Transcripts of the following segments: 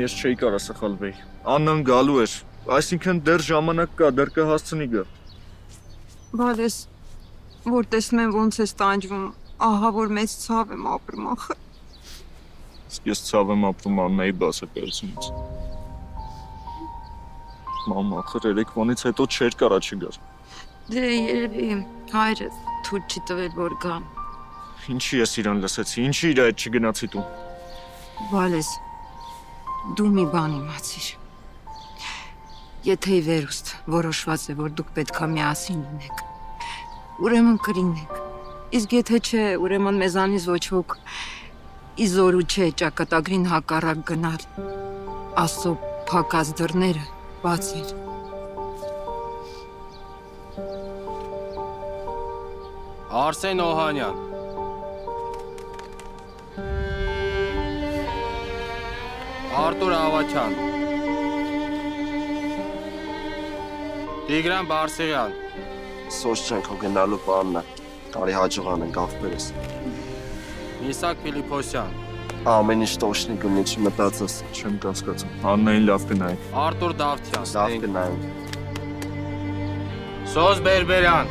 ես չէի կարա սխալվեի։ Աննան գալու էր, այսինքն դեռ ժամանակ կա, դեռ կհասցնի գա։ Բալես, որ տեսնում եմ ոնց ես տանջվում, ահա որ մեծ ցավ եմ ապրում ախր։ Իսկ ես ցավ եմ ապրում Աննայի բացակայությունից։ Մամա, ախր երեկվանից հետո չէր կարա չգար։ Դե երևի հայրը թույլ չի տվել որ գա։ Ինչի ես իրան լսեցի, ինչի իր հետ չգնացի տուն։ Բալես, դու մի բան իմացիր։ Եթե ի վերուստ որոշված է, որ դուք պետքա միասին լինեք, ուրեմն կլինեք։ Իսկ եթե չէ, ուրեմն մեզանից ոչ ոք իզորու չէ ճակատագրին հակառակ գնալ։ Աստծո փակած դռները բացիր։ Արսեն Օհանյան Արտուր Ավակյան Տիգրան Բարսեղյան Սոց չենք հո գնալու պանն է, տարի հաջողան ենք ավբերես։ Միսակ Փիլիփոսյան Ամեն ինչ տոշնի գունի չմտածես։ Չեմ կասկածում, Աննային լավ կնայեք։ Արտուր Դավթյան Լավ կնայենք։ Սոզ Բերբերյան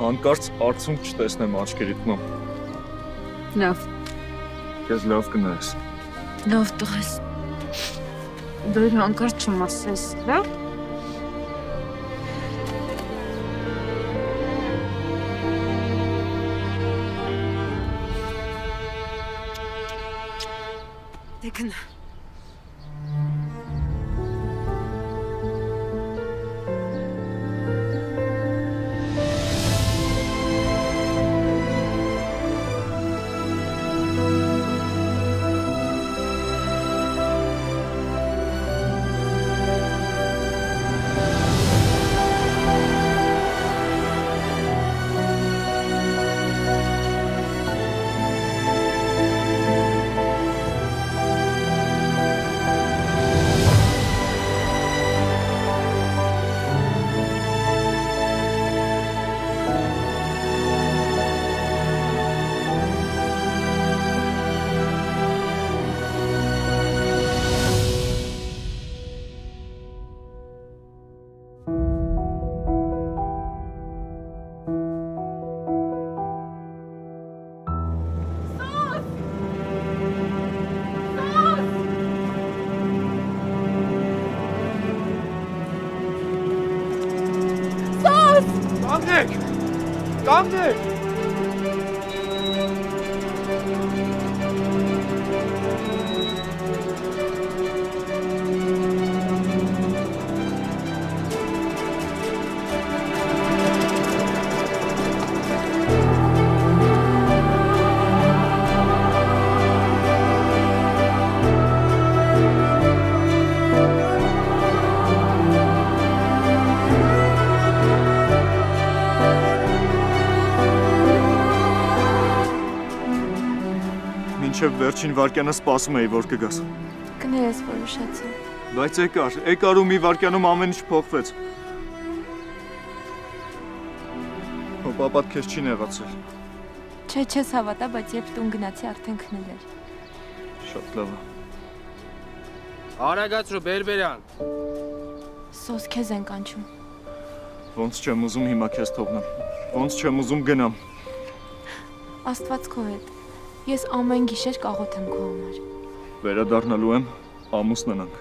Հանկարծ արցունք չտեսնեմ աչքերիդ մամ։ Լավ, Քեզ լավ կնայես։ լավ տղես։ Դու հանկարծ չմասես, լավ։ Դե գնա։ Կանգնեք։ Մինչև վերջին վարկյանը սպասում էի, որ կգաս։ Կներես, որ ուշացա։ Բայց եկար ու մի վարկյանում ամեն ինչ փոխվեց։ Հո պապատ քեզ չի նեղացել։ Չէ, չես հավատա, բայց երբ տուն գնացի արդեն քնել էր։ Շատ լավ է։ Արագացրու Բերբերյան։ Սոս քեզ են կանչում։ Ոնց չեմ ուզում հիմա քեզ թողնեմ։ Ոնց չեմ ուզում գնամ։ Աստված քո հետ։ Ես ամեն գիշեր կաղոթ եմ քո համար։ Վերադառնալու եմ, ամուսնանանք։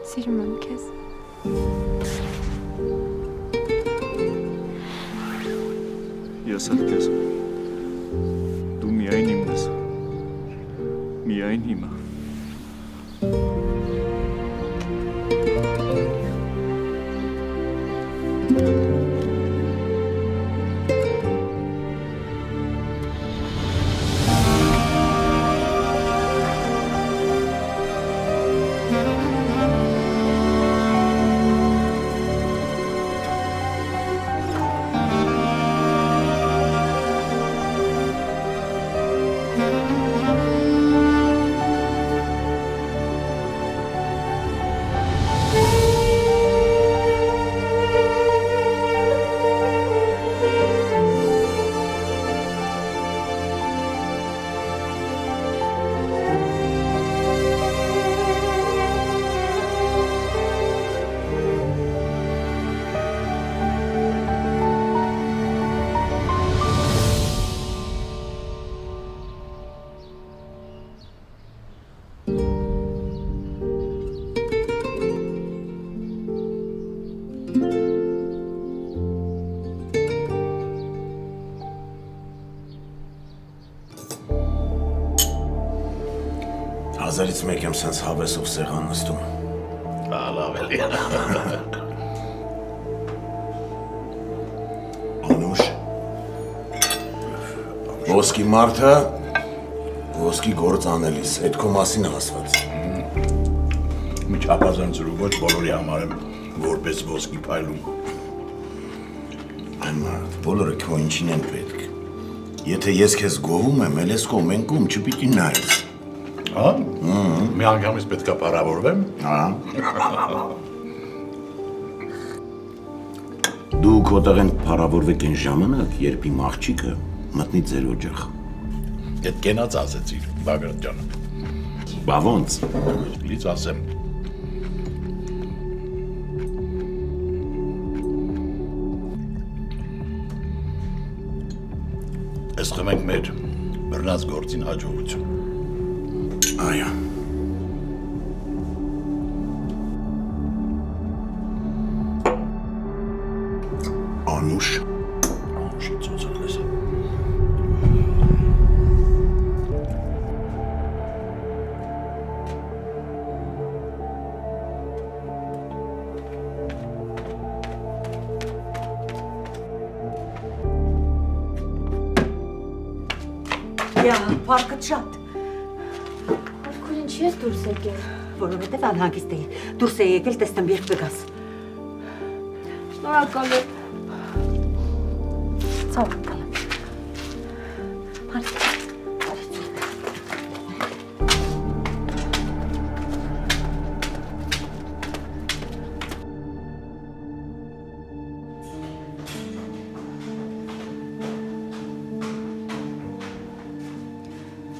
Սիրում եմ քեզ։ Ես էլ քեզ։ Դու միայն իմն ես։ Միայն հիմա։ 1000-ից մեկ եմ սենց հավեսով սեղան նստում։ Լավ էլի։ Անուշ։ Ոսկի մարդը, ոսկի գործ անելիս, այդ քո մասին է ասված։ Մի չափազանցրու ոչ բոլորի համար եմ որպես ոսկի փայլում։ Այն մարդ, բոլորը քո ինչին են պետք։ Եթե ես քեզ գովում եմ, էլ ես քո մենքում չպիտի նայես։ Հա? Մի անգամից պետք է պարավորվեմ։ Հա։ Դու քո տեղեն պարավորվեք այն ժամանակ, երբ իմ աղջիկը մտնի ձեր օջախ։ Այդ կենաց ասեցիր, Բագրատ ջան։ Բա ոնց։ Լից ասեմ։ Ես խմենք մեր բռնած գործին հաջողություն։ Այո։ Անուշ։ Անուշի ծոցը լես։ Յա, պարկդ շատ, Քույր ինչի ես դուրս եկել։ որովհետև անհագիստ էի, դուրս էի եկել, տեսնեմ երբ կգաս։ Շնորհակալ եմ։ Ցավոքալ եմ։ Բարի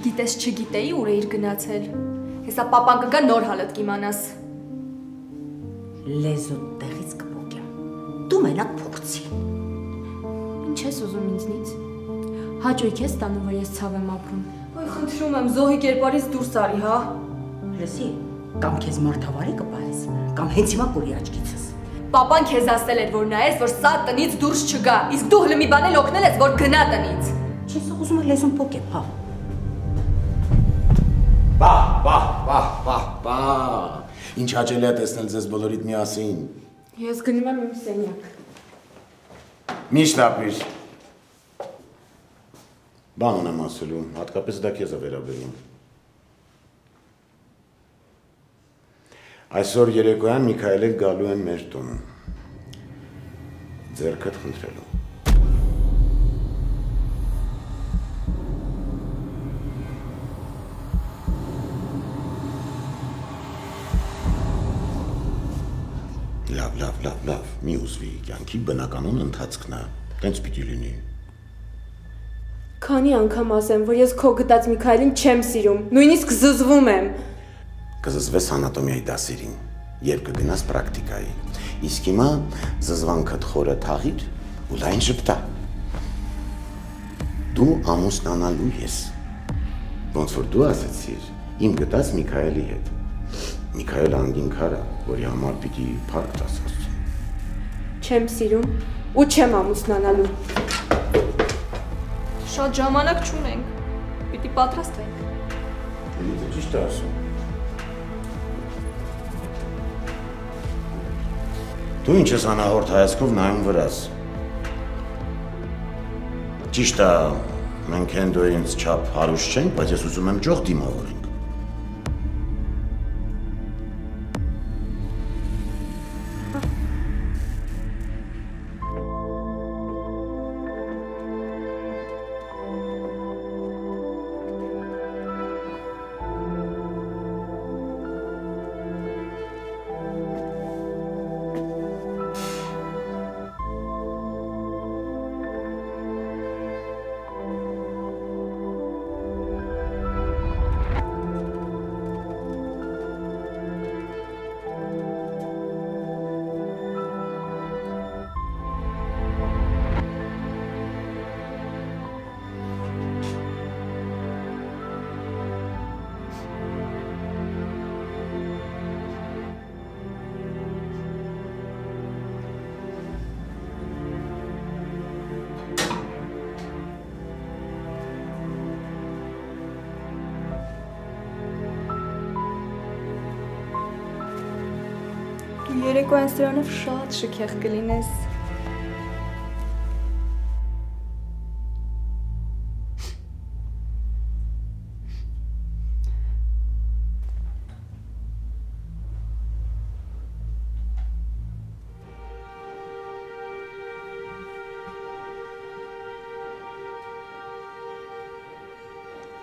Գիտես չգիտեի ուր էիր գնացել։ Հեսա պապան կգա նոր հալդ կիմանաս։ լեզուտ տեղից կփոկեմ, դու մենակ փողցի։ Ինչ ես ուզում ինձնից։ Հաճույք ես տանում, որ ես ցավ եմ ապրում։ Ոյ խնդրում եմ, զոհի կերպարից դուրս արի, հա։ Լսի, կամ քեզ մարդավարի կպահես, կամ հենց հիմա կորի աչքիցս։ Պապան քեզ ասել էր, որ նայես, որ սա տնից դուրս չգա, իսկ դու հլը մի բան էլ օգնել ես, որ գնա տնից։ Չես ուզում է լեզուն փոկեմ, հա։ Բա։ Ինչ հաճելի է տեսնել ձեզ բոլորիդ միասին։ Ես գնում եմ իմ սենյակ։ Միշտ ապիր։ Բան ունեմ ասելու, հատկապես դա քեզ է վերաբերում։ Այսօր երեկոյան Միքայելը գալու են մեր տուն։ Ձեռքդ խնդրելու։ Լավ, մի ուզվի, կյանքի բնականon ընթացքն է, տենց պիտի լինի։ Քանի անգամ ասեմ, որ ես քո գտած Միքայելին չեմ սիրում, նույնիսկ զզվում եմ։ Կզզվես անատոմիայի դասերին, երբ կգնաս պրակտիկայի, իսկ հիմա զզվանքդ խորը թաղիր ու լայն ժպտա։ Դու ամուսնանալու ես, ոնց որ դու ասեցիր, իմ գտած Միքայելի հետ։ Միքայելը անգին քար է, որի համար պիտի փառք տաս Աստծուն։ Չեմ սիրում ու չեմ ամուսնանալու։ Շատ ժամանակ չունենք, պիտի պատրաստվենք։ Դու ճիշտ ես ասում։ Դու ինչ ես անահորտ հայացքով նայում վրաս։ Ճիշտ է, մենք հենդո ինձ չափ հարուստ չենք, բայց ես ուզում եմ ճոխ դիմավորենք։ Երեկոյան սրանով շատ շքեղ կլինես։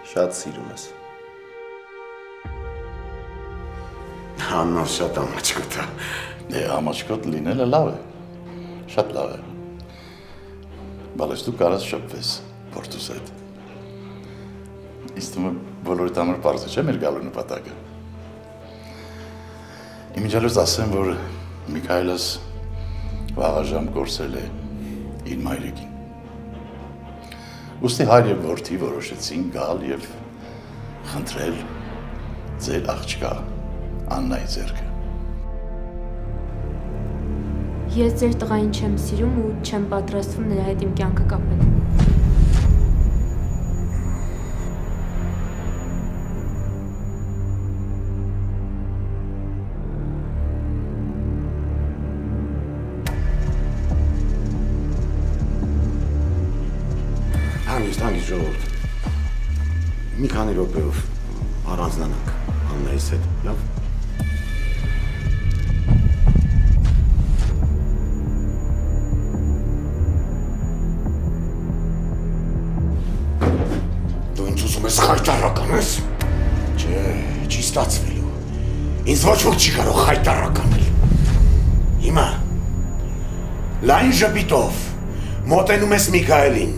Շատ սիրում ես։ Աննով շատ ամաչկոտ է։ Ամաչկոտ լինելը լավ է, շատ լավ է։ Բայց դու կարաս շփվես Պորտուս հետ։ Ինձ թվում է բոլորիդ համար պարզ է, չէ՞ մեր գալու նպատակը։ Իմիջիալոց ասեմ, որ Միքայելս վաղաժամ կորսել է իր մայրիկին։ Ուստի հայր և որդի որոշեցին գալ և խնդրել ձեր աղջկա Աննայի ձեռքը։ Ես ձեր տղային չեմ սիրում ու չեմ պատրաստվում նրա հետ իմ կյանքը կապել։ Հանգիստ ժողովուրդ։ Մի քանի րոպեով առանձնանանք Աննայիս հետ, լավ։ Դու ինձ ուզում ես խայտարակ անես։ Չէ, չի ստացվելու։ Ինձ ոչ ոք չի կարող խայտարակ անել։ Հիմա լայն ժպիտով մոտենում ես Միքայելին։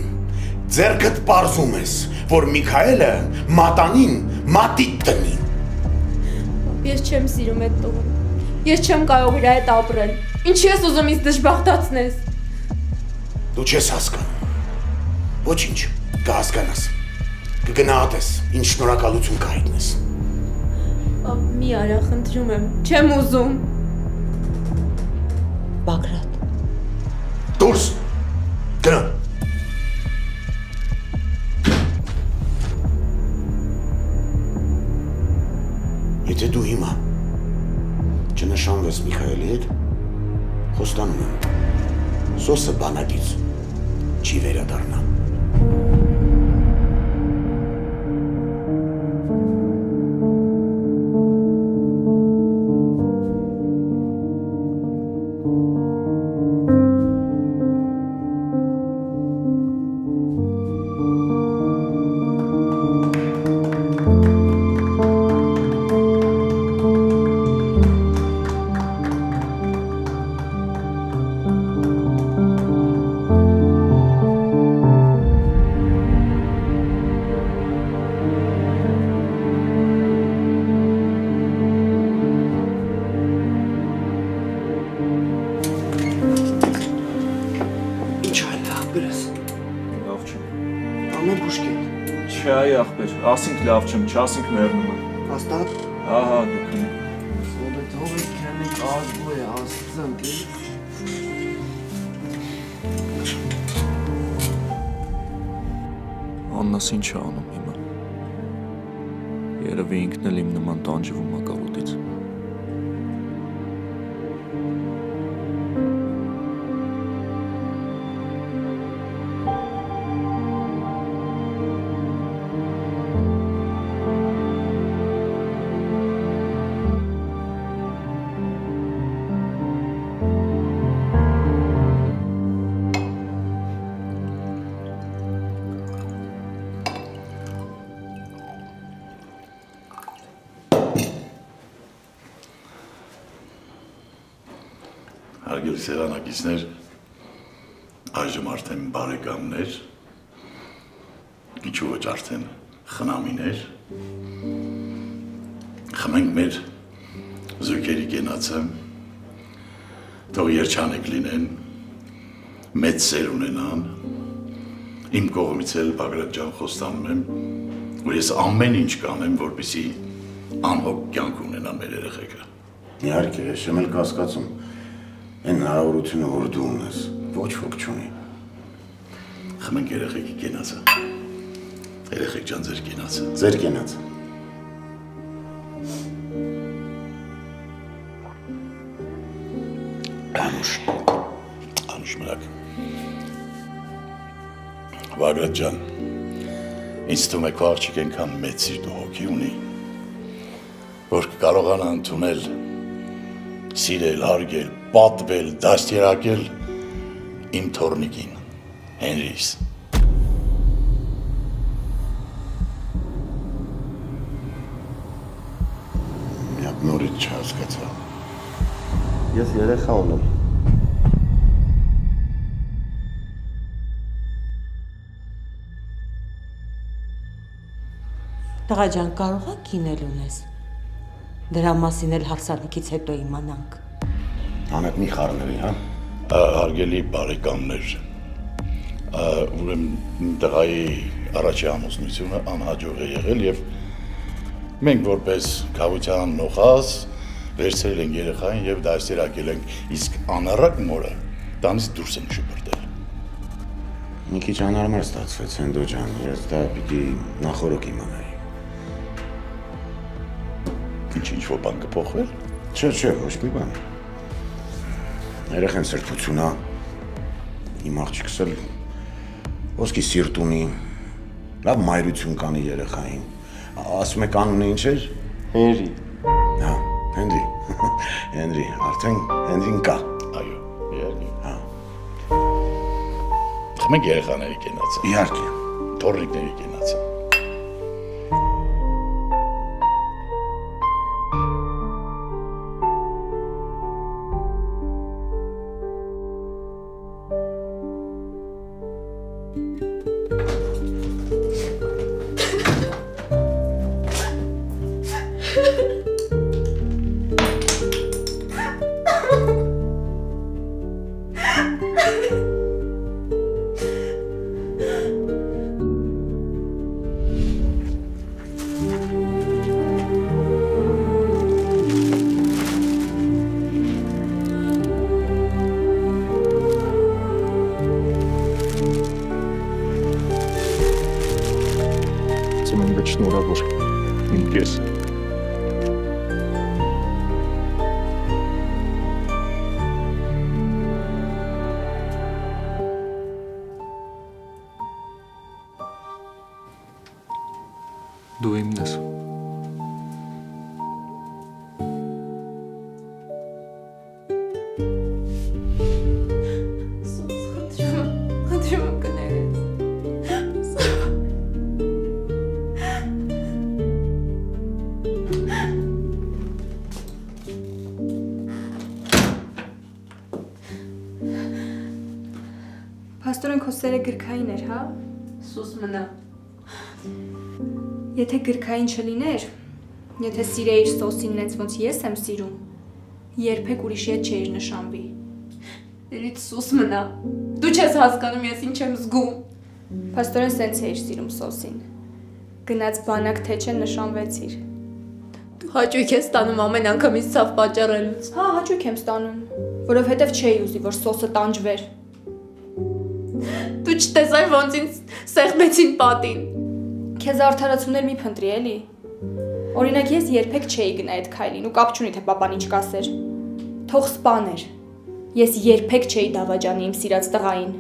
Ձերքդ պարզում ես, որ Միքայելը մատանին մատիտ տնի։ Ես չեմ սիրում այդ տղուն։ Ես չեմ կարող իր հետ ապրել։ Ինչի ես ուզում ինձ դժբախտացնես։ Դու չես հասկանում։ Ոչինչ, կհասկանաս։ Կգնահատես, ինչ շնորհակալություն կհայտնես։ Մի արա, խնդրում եմ, չեմ ուզում։ Բագրատ։ Դուրս։ Գնա։ Եթե դու հիմա չնշանվես Միքայելի հետ, խոստանում եմ, սոսը բանակից չի վերադառնա։ Ասինք լավ չեմ, չասինք մեռնում եմ։ Հաստատ։ Ահա դուք։ Սովը թողը քանեք ազգու է աստծան։ Աննաս ինչ է անում հիմա։ Երևի ինքն էլ իմ նման տանջվում է կավուտից։ Հարգելի սեղանակիցներ, այժմ արդեն բարեկամներ, ինչու ոչ արդեն խնամիներ, խմենք մեր զույգերի կենացը, թող երջանիկ լինեն, մեծ սեր ունենան, իմ կողմից էլ Բագրատ ջան խոստանում եմ, որ ես ամեն ինչ կանեմ, որպեսզի անհոգ կյանք ունենան մեր երեխեքը։ Իհարկե, ես եմ էլ կասկածում։ Այն հնարավորությունը, որ դու ունես, ոչ ոք չունի։ Խմենք երեխեքի կենացը։ Երեխեք ջան, ձեր կենացը։ Ձեր կենացը։ Անուշ մնաք։ Բագրատ ջան, ինձ թվում է քո աղջիկ այնքան մեծ սիրտ ու հոգի ունի, որ կկարողանա ընդունել, սիրել, հարգել, պատվել, դաստիարակել իմ թոռնիկին, Հենրիս։ Միակ նորից չհասկացա։ Ես երեխա ունեմ։ Տղա ջան, կարող ա կինել ունես։ Դրա մասին էլ հարսանիքից հետո իմանանք։ Անդ մի խառնվի, հա։ Հարգելի բարեկամներ, ուրեմն տղայի առաջի ամուսնությունը անհաջող է եղել եւ մենք որպես կավության նոխազ վերցրել ենք երեխային եւ դաստիարակել ենք, իսկ անառակ մորը տանից դուրս ենք շպրտել։ Մի քիչ անհարմար ստացվեց, Հենդո ջան, ես դա պիտի նախորոք իմանայի։ Ինչ-որ բան կփոխվել։ Չէ, ոչ մի բան։ Երեխան սրբությունա, իմ աղջիկս էլ ոսկի սիրտ ունի, լավ մայրություն կանի երեխային։ Ասում եք անունը ինչ էր։ Հենրի։ Հա, Հենրի։ Հենրի, արդեն Հենրին կա։ Այո, իհարկե։ Հա։ Խմենք երեխաների կենացը։ Իհարկե։ Թոռնիկների կենացը։ Ծնունդը շնորհավոր իմ կես։ Դու իմն ես։ Խնդրում եմ կներես։ Փաստորեն քո սերը գրքային էր, հա։ Սուս մնա։ Եթե գրքային չլիներ, եթե սիրեիր սոսին նենց ոնց ես եմ սիրում, երբեք ուրիշի հետ չէիր նշանվի։ Դերից սուս մնա։ Դու չես հասկանում ես ինչ եմ զգում։ Փաստորեն սենց էիր սիրում սոսին։ Գնաց բանակ թե չէ նշանվեցիր։ Դու հաճույք ես ստանում ամեն անգամ ինձ ցավ պատճառելուց։ Հա, հաճույք եմ ստանում, որովհետև չէի ուզի, որ սոսը տանջվեր։ Դու չտեսար ոնց ինձ սեղմեցին պատին։ Քեզ արդարացումներ մի փնտրի էլի։ Օրինակ ես երբեք չէի գնա այդ քայլին ու կապ չունի թե papan ինչ կասեր։ Թող սպաներ։ Ես երբեք չէի դավաճանի իմ սիրած տղային։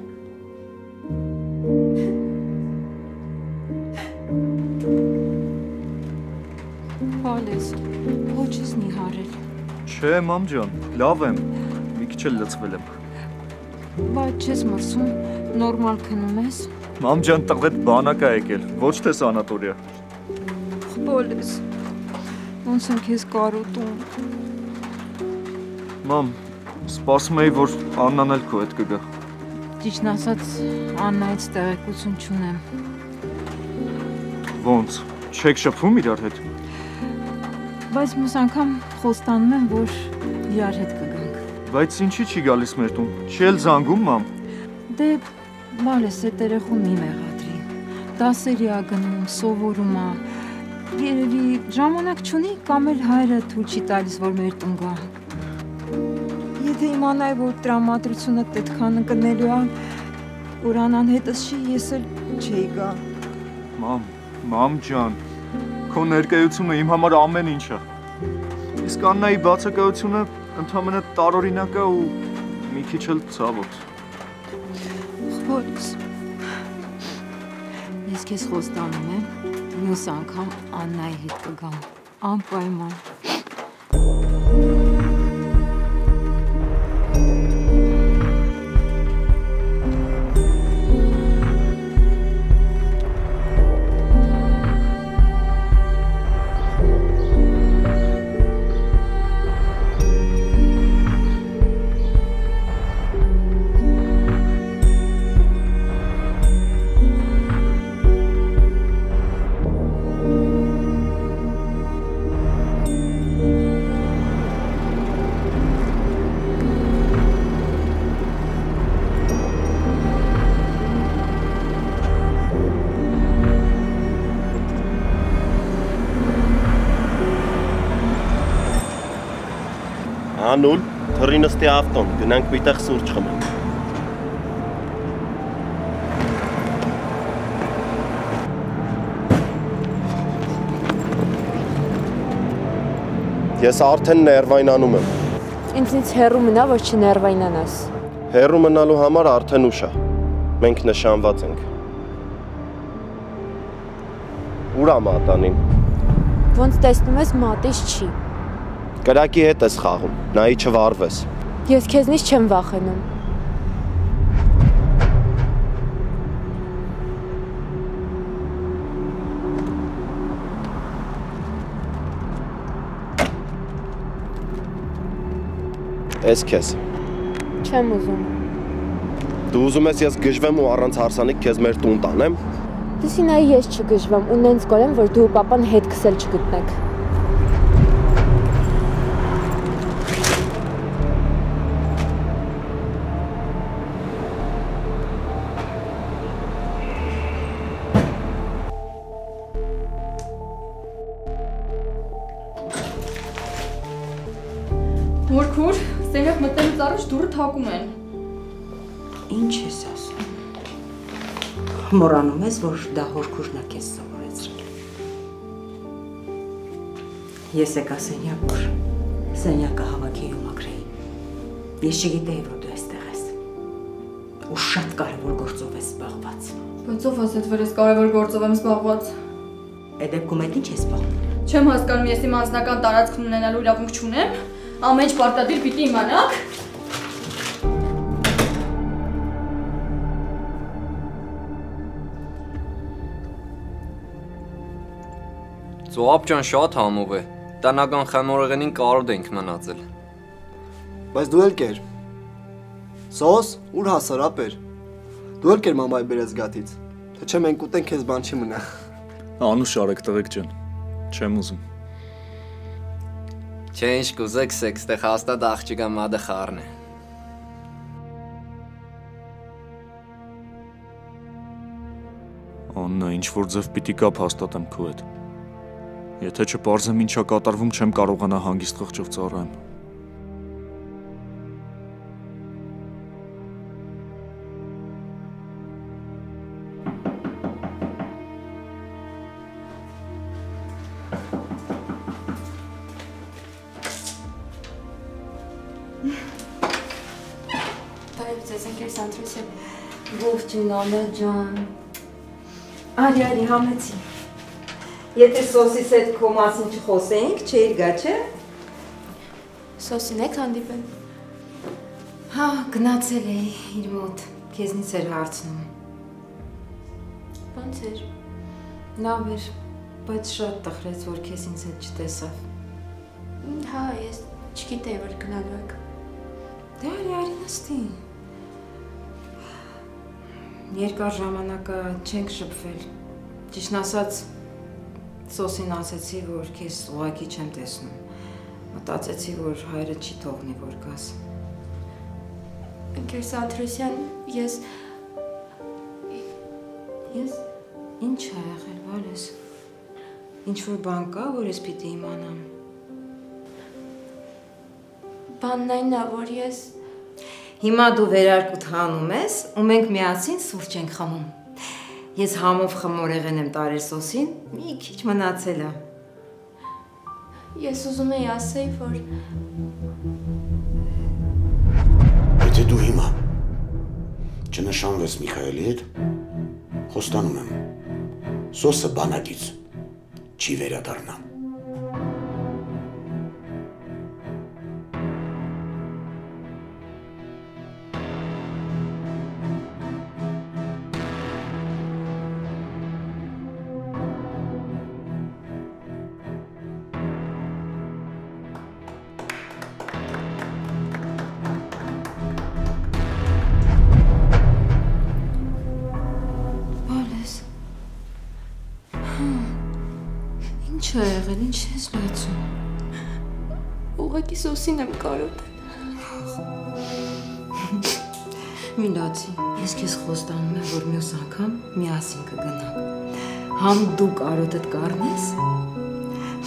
Բալես, ոչ ես նիհարել։ Չէ, մամ ջան, լավ եմ։ Մի քիչ էլ լցվել եմ։ Բայց չես մրսում, նորմալ քնում ես։ Մամ ջան, տղետ բանակ է եկել, ոչ թե սանատորիա։ Բալես, ոնց եմ քեզ կարոտում։ Մամ, սպասում էի, որ Աննան էլ քո հետ կգա։ Ճիշտն ասած, Աննայից տեղեկություն չունեմ։ Ոնց, չեք շփվում իրար հետ։ Բայց մյուս անգամ խոստանում եմ, որ իրար հետ կգանք։ Բայց ինչի չի գալիս մեր տուն։ Չի էլ զանգում, մամ։ Դե, բալես, այդ երեխուն մի մեղադրի։ Դասերի ա գնում, սովորում ա։ Երևի ժամանակ չունի կամ էլ հայրը թույլ չի տալիս, որ մեր տուն գա։ Եթե իմանայի, որ տրամադրությունը այդքան ընկնելու ա, որ Անան հետս չի, ես էլ չէի գա։ Մամ ջան, քո ներկայությունը իմ համար ամեն ինչ է։ Իսկ Աննայի բացակայությունը ընդհանրապես տարօրինակ է ու Մի քիչ էլ ցավոտ։ Խորս։ Ես քեզ խոստանում եմ, մյուս անգամ Աննայի հետ կգամ, անպայման։ Անուլ, թռի նստի ավտոն, գնանք մի տեղ սուրճ խմենք։ Ես արդեն ներվայնանում եմ։ Ինձնից հեռու մնա, որ չներվայնանաս։ Հեռու մնալու համար արդեն ուշ է։ Մենք նշանված ենք։ Ուր ա մատանին։ Ոնց տեսնում ես, մատից չի։ Կրակի հետ ես խաղում, նայի չվարվես։ Ես քեզնից չեմ վախենում։ Ես քեզ։ Չեմ ուզում։ Դու ուզում ես ես գժվեմ ու առանց հարսանիք քեզ մեր տուն տանեմ։ Դեսի նայի ես չգժվեմ ու նենց գորեմ, որ դու ու պապան հետ քսել չգտնեք։ Հորքուր, սենյակ մտնելուց առաջ դուռը թակում են։ Ինչ ես ասում։ Մոռանում ես, որ դա հորքուրն է քեզ սովորեցրել։ Ես եկա սենյակ, որ սենյակը հավաքի ու մաքրեի։ Ես չգիտեի, որ դու այստեղ ես։ Ու շատ կարևոր գործով ես զբաղված։ Բայց ով ասեց, որ ես կարևոր գործով եմ զբաղված։ Այդ դեպքում այդ ինչ ես զբաղվում։ Չեմ հասկանում, ես իմ անձնական տարածքն ունենալու իրավունք չունեմ։ Ամեն ինչ պարտադիր պիտի իմանաք։ Ծոապ ջան շատ համով է։ Տնական խմորեղենին կարոտ ենք մնացել։ Բայց դու էլ կեր։ Սոս, ուր հասար ապեր։ Դու էլ կեր մամայի բերած գաթից։ Թե չէ մենք ուտենք քեզ բան չի մնա։ Անուշ արեք տղեկ ջան։ Չեմ ուզում։ Չէ ինչ կուզեք սեքս, տեղ հաստատ աղջիկա մադը խառն է։ Աննա, ինչ-որ ձև պիտի կապ հաստատեմ քո հետ։ Եթե չպարզեմ ինչա կատարվում, չեմ կարողանա հանգիստ խղճով ծառայեմ։ Ողջույն Աննա ջան։ Արի համեցի։ Եթե սոսիս հետ քո մասին չխոսեինք, չէիր գա, չէ։ Սոսին եք հանդիպել։ Հա, գնացել էի իր մոտ, քեզնից էր հարցնում։ Ոնց էր։ Լավ էր, բայց շատ տխրեց, որ քեզ ինձ հետ չտեսավ։ Հա, ես չգիտեի, որ գնալու եք։ Դե արի նստի։ Երկար ժամանակը չենք շփվել։ Ճիշտն ասած, Սոսին ասեցի, որ քեզ ուղղակի չեմ տեսնում։ Մտածեցի, որ հայրը չի թողնի, որ գաս։ Ընկեր Սանթրոսյան, ես ինչ ա եղել, Վալես։ Ինչ-որ բան կա, որ ես պիտի իմանամ։ Բանն այն է, որ ես Հիմա դու վերարկուտ հանում ես, ու մենք միասին սուրճ ենք խմում։ Ես համով խմորեղեն եմ տարել Սոսին, մի քիչ մնացել է։ Ես ուզում էի ասեի, որ Եթե դու հիմա չնշանվես Միքայելի հետ, խոստանում եմ, սոսը բանակից չի վերադառնա։ Ինչ է եղել, ինչ ես լացում։ Ուղղակի սոսին եմ կարոտել։ Մի լացի, ես քեզ խոստանում եմ, որ մյուս անգամ միասին կգնանք։ Համ դու կարոտդ կառնես,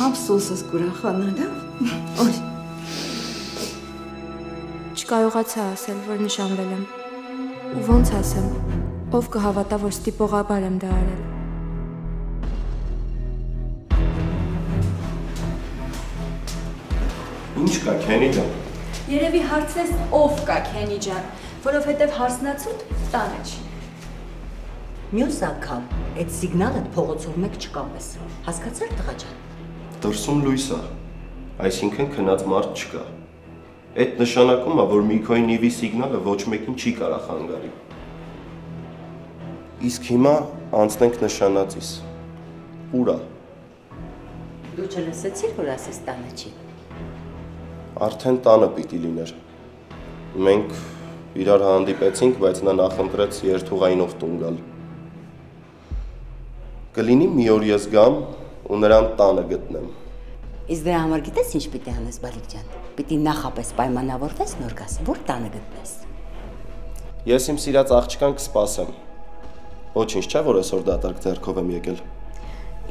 համ սոսս կուրախանա, լավ։ Օր։ Չկարողացա ասել, որ նշանվել եմ։ Ու ոնց ասեմ, ով կհավատա, որ ստիպողաբար եմ դա արել։ Ինչ կա, Քենի ջան։ Երևի հարցնես ով կա Քենի ջան, որովհետև հարցնացուդ տանը չի։ Մյուս անգամ այդ սիգնալը փողոցով մեկ չկապես։ Հասկացա՞ր տղա ջան։ Դրսում լույս է, այսինքն քնած մարդ չկա։ Այդ նշանակում է, որ Միքոյի նիվի սիգնալը ոչ մեկին չի կարող հանգարի։ Իսկ հիմա անցնենք նշանածիս։ Ուր է։ Դու չլսեցիր, որ ասես տանը չի։ Արդեն տանը պիտի լիներ։ Մենք իրար հանդիպեցինք, բայց նա նախընտրեց երթուղայինով տուն գալ։ Կլինի մի օր ես գամ ու նրան տանը գտնեմ։ Իսկ դրա համար գիտես ինչ պիտի անես, Բալիկ ջան։ Պիտի նախապես պայմանավորվես նոր գաս, որ տանը գտնես։ Ես իմ սիրած աղջկան կսպասեմ։ Ոչինչ չէ, որ այսօր դատարկ ձեռքով եմ եկել։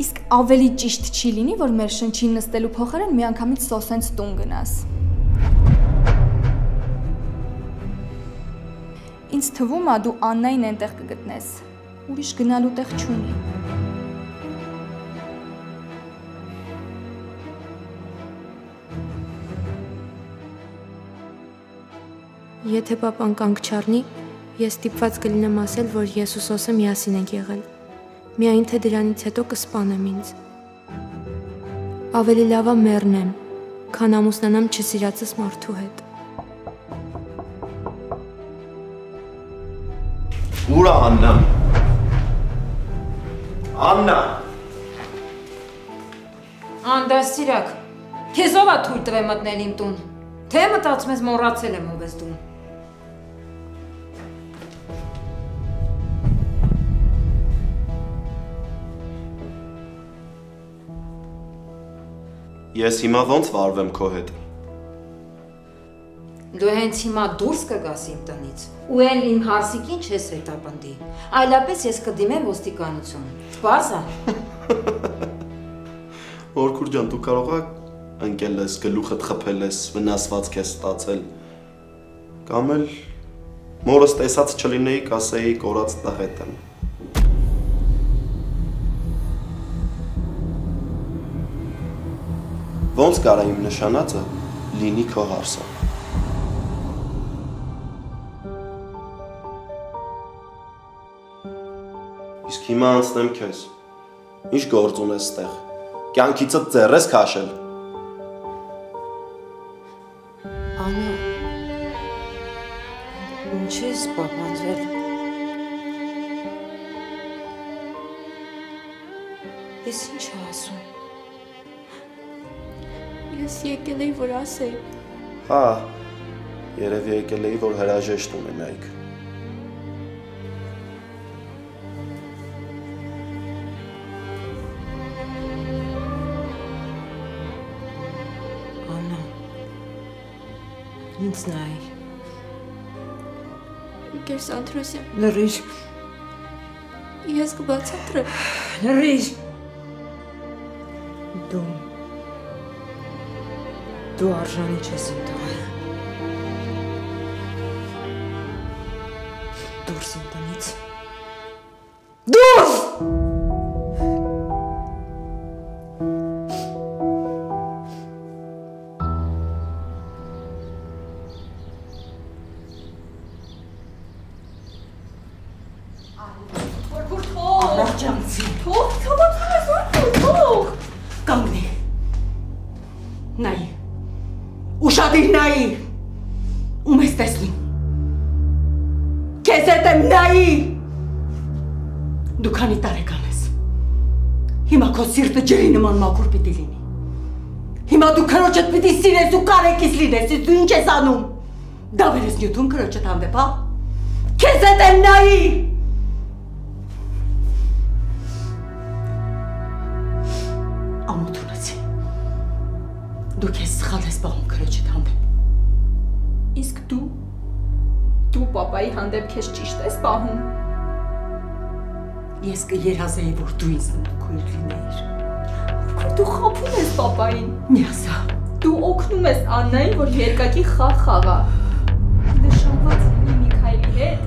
Իսկ ավելի ճիշտ չի լինի, որ մեր շնչին նստելու փոխարեն միանգամից սոսենց տուն գնաս։ Ինձ թվում է դու Աննային այնտեղ կգտնես։ Ուրիշ գնալու տեղ չունի։ Եթե պապան կանգ չառնի, ես ստիպված կլինեմ ասել, որ ես ու սոսը միասին ենք եղել։ Միայն թե դրանից հետո կսպանեմ ինձ։ Ավելի լավ է մեռնեմ, քան ամուսնանամ չսիրածս մարդու հետ։ Ուր է Աննան։ Աննա։ Անդասիրակ, քեզ ով է թույլ տվել մտնել իմ տուն։ Թե մտածում ես մոռացել եմ ով ես դու։ Ես հիմա ոնց վարվեմ քո հետ։ Դու հենց հիմա դուրս կգաս իմ տնից ու էլ իմ հարսիկին չես հետապնդի, այլապես ես կդիմեմ ոստիկանություն։ Պարզ է։ Օրքուր ջան, դու կարող ես ընկել ես, գլուխդ խփել ես, վնասված քեզ ստացել։ Կամ էլ մորս տեսած չլինեի, կասեի կորած տղետ եմ։ Ոնց կարա իմ նշանածը լինի քո հարսը։ Իսկ հիմա անցնեմ քեզ։ Ինչ գործ ունես ստեղ։ Կյանքիցդ ձեռ ես քաշել։ Անա, ինչ ես պապանձվել։ Ես ինչ եմ ասում։ Ես եկել էի, որ ասեի։ Հա, երևի եկել էի, որ հրաժեշտ ունենայիք։ Անա, ինձ նայ։ Գերս Անդրոսյան։ Լրիժ։ Ես կբացատրեմ։ Լրիժ։ Դու արժանի չես իմ տղայ։ Դուրս իմ տնից։ Դուրս! Նայի։ Ուշադիր նայի։ Ում ես տեսնում։ Քեզ հետ եմ նայի։ Դու քանի տարեկան ես։ Հիմա քո սիրտը ջրի նման մաքուր պիտի լինի։ Հիմա դու քրոջդ պիտի սիրես ու կարեկից լինես, դու ինչ ես անում։ Դա վերես նյութում քրոջդ հանդեպ, հա։ Քեզ հետ եմ նայի։ Ամոթունացի։ Դու քեզ սխալ ես պահում քրոջդ հանդեպ։ Իսկ դու պապայի հանդեպ քեզ ճիշտ ես պահում։ Ես կերազեի, որ դու ինձ նկույր լինեիր։ Դու խաբում ես պապային։ Մի ասա։ Դու օգնում ես Աննային, որ երկակի խաղ խաղա։ Նշանված լինի Միքայելի հետ,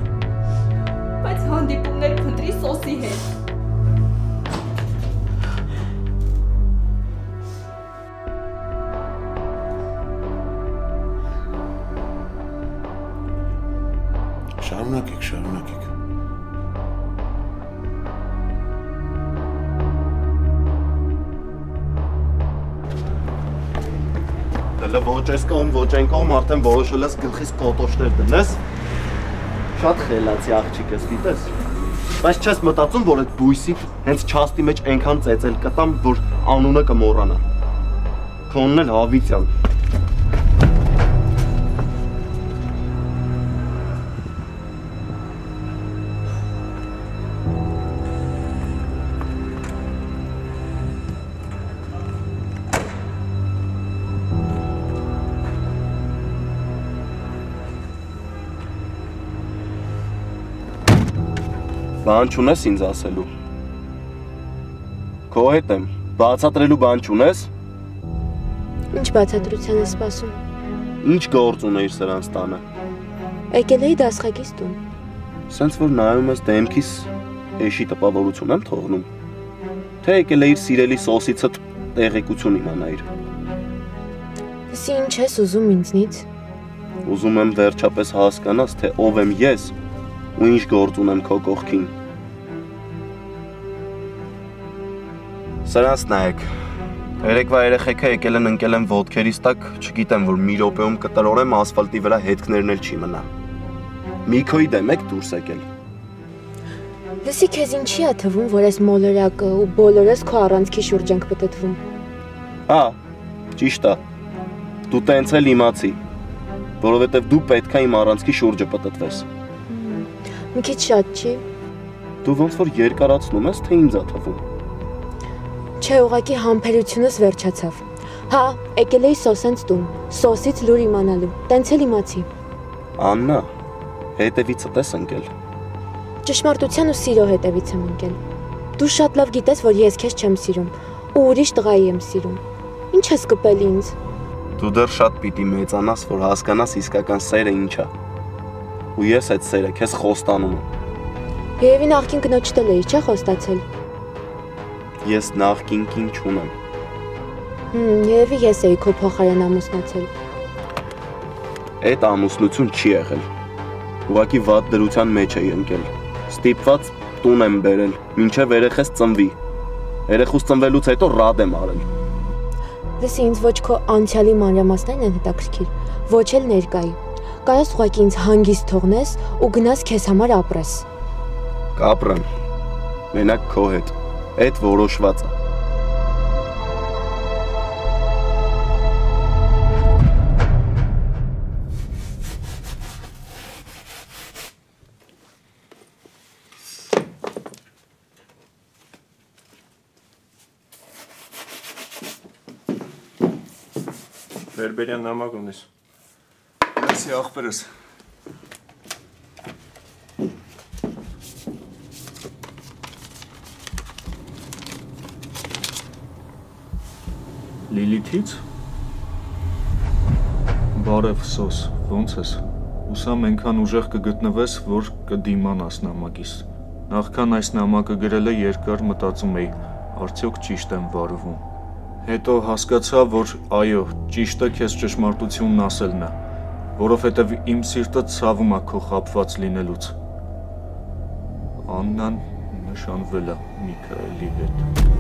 բայց հանդիպումներ փնտրի Սոսի հետ։ Շարունակեք։ Դե ոչ ես կողմ, ոչ այն կողմ, արդեն որոշել ես գլխիս կոտոշներ դնես։ Շատ խելացի աղջիկ ես, գիտես։ Բայց չես մտածում, որ այդ բույսիդ հենց չաստի մեջ այնքան ծեծել կտամ, որ անունը կմոռանա։ Քոնն էլ Հավիտյան։ Բան չունես ինձ ասելու։ Քո հետ եմ, բացատրելու բան չունես։ Ինչ բացատրության ես սպասում։ Ինչ գործ ունեիր սրանց տանը։ Եկել էի դասղակից տուն։ Սենց որ նայում ես դեմքիս էշի տպավորություն եմ թողնում։ Թե եկել էիր սիրելի Սոսիցդ տեղեկություն իմանայիր։ Իսկ ինչ ես ուզում ինձնից։ Ուզում եմ վերջապես հասկանաս, թե ով եմ ես ու ինչ գործ ունեմ քո կողքին։ Սրանց նայեք։ Երեկվա երեխեքը եկել են ընկել են ոտքերից տակ, չգիտեմ, որ մի րոպեում կտրորեմ ասֆալտի վրա հետքներն էլ չի մնա։ Միքոյի դեմ եք դուրս եկել։ Լսի, քեզ ինչի է թվում, որ այս մոլորակը ու բոլորս քո առանցքի շուրջ ենք պտտվում։ Հա, ճիշտ է։ Դու տենց էլ իմացի, որովհետև դու պետք է իմ առանցքի շուրջը պտտվես։ Մի քիչ շատ չի։ Դու ոնց որ երկարացնում ես, թե ինձ է թվում։ Չէ, ուղղակի համբերությունս վերջացավ։ Հա, եկել էի Սոսենց տուն, Սոսից լուր իմանալու, տենց էլ իմացի։ Աննա, հետևիցդ ես ընկել։ Ճշմարտության ու սիրո հետևից եմ ընկել։ Դու շատ լավ գիտես, որ ես քեզ չեմ սիրում, ու ուրիշ տղայի եմ սիրում։ Ինչ ես կպել ինձ։ Դու դեռ շատ պիտի մեծանաս, որ հասկանաս իսկական սերը ինչ է։ Ու ես այդ սերը քեզ խոստանում եմ։ Երևի նախքին կնոջ տել էի, չէ՞ խոստացել։ Ես նախքին կին չունեմ։ Երևի ես էի քո փոխարեն ամուսնացել։ Այդ ամուսնություն չի եղել։ Ուղղակի վատ դրության մեջ էի ընկել։ Ստիպված տուն եմ բերել, մինչև երեխես ծնվի։ Երեխուս ծնվելուց հետո ռադ եմ արել։ Լսի, ինձ ոչ քո անցյալի մանրամասներն են հետաքրքիր, ոչ էլ ներկայի։ Կարաս ուղղակի ինձ հանգիստ թողնես ու գնաս քեզ համար ապրես։ Կապրեմ։ Մենակ քո հետ։ Այդ որոշված է։ Բերբերյան նամակ ունես։ Մերսի աղբերս։ Լիլիթից։ Բարև Սոս, ոնց ես։ Ուսամ այնքան ուժեղ կգտնվես, որ կդիմանաս նամակից։ Նախքան այս նամակը գրելը երկար մտածում էի, արդյոք ճիշտ եմ վարվում։ Հետո հասկացա, որ այո, ճիշտը քեզ ճշմարտությունն ասելն է, որովհետև իմ սիրտը ցավում է քո խաբված լինելուց։ Աննան նշանվել է Միքայելի հետ։